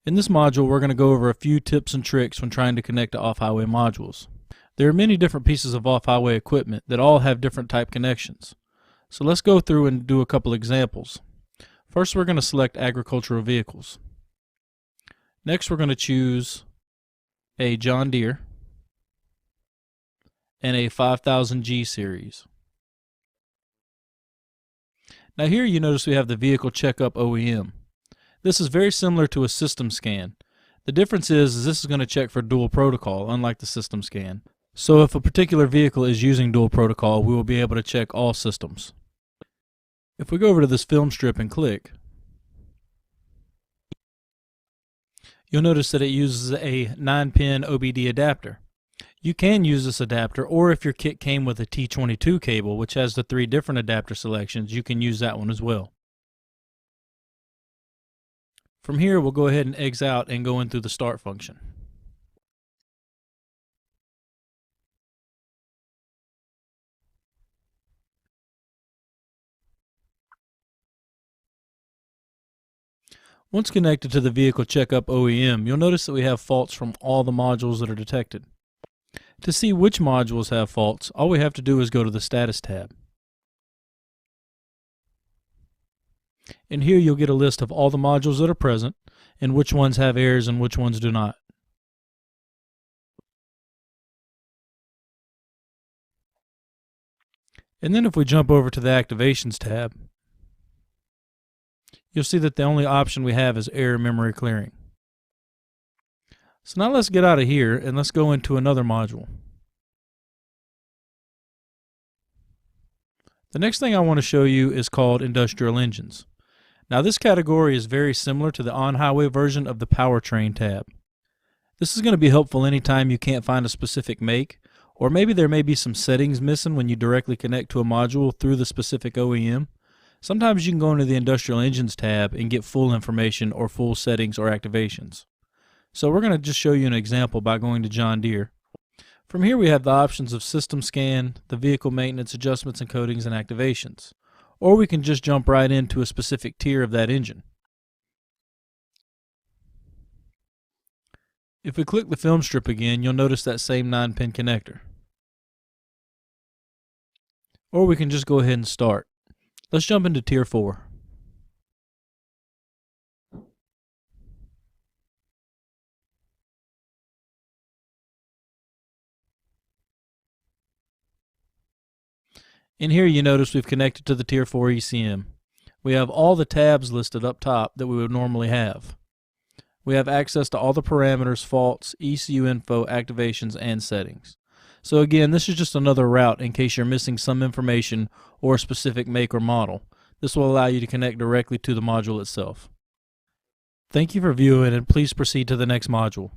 In this module, we're going to go over a few tips and tricks when trying to connect to off-highway modules. There are many different pieces of off-highway equipment that all have different type connections. So let's go through and do a couple examples. First, we're going to select agricultural vehicles. Next, we're going to choose a John Deere and a 5000G series. Now here you notice we have the vehicle checkup OEM. This is very similar to a system scan. The difference is this is going to check for dual protocol, unlike the system scan. So if a particular vehicle is using dual protocol, we will be able to check all systems. If we go over to this film strip and click, you'll notice that it uses a 9-pin OBD adapter. You can use this adapter, or if your kit came with a T22 cable, which has the 3 different adapter selections, you can use that one as well. From here, we'll go ahead and exit out and go in through the start function. Once connected to the vehicle checkup OEM, you'll notice that we have faults from all the modules that are detected. To see which modules have faults, all we have to do is go to the Status tab. And here you'll get a list of all the modules that are present and which ones have errors and which ones do not. And then if we jump over to the Activations tab, you'll see that the only option we have is error memory clearing. So now let's get out of here and let's go into another module. The next thing I want to show you is called industrial engines. Now this category is very similar to the on-highway version of the powertrain tab. This is going to be helpful anytime you can't find a specific make, or maybe there may be some settings missing when you directly connect to a module through the specific OEM. Sometimes you can go into the industrial engines tab and get full information or full settings or activations. So we're going to just show you an example by going to John Deere. From here we have the options of system scan, the vehicle maintenance adjustments and codings and activations. Or we can just jump right into a specific tier of that engine. If we click the film strip again, you'll notice that same 9-pin connector. Or we can just go ahead and start. Let's jump into tier 4. In here you notice we've connected to the tier 4 ECM. We have all the tabs listed up top that we would normally have. We have access to all the parameters, faults, ECU info, activations, and settings. So again, this is just another route in case you're missing some information or a specific make or model. This will allow you to connect directly to the module itself. Thank you for viewing, and please proceed to the next module.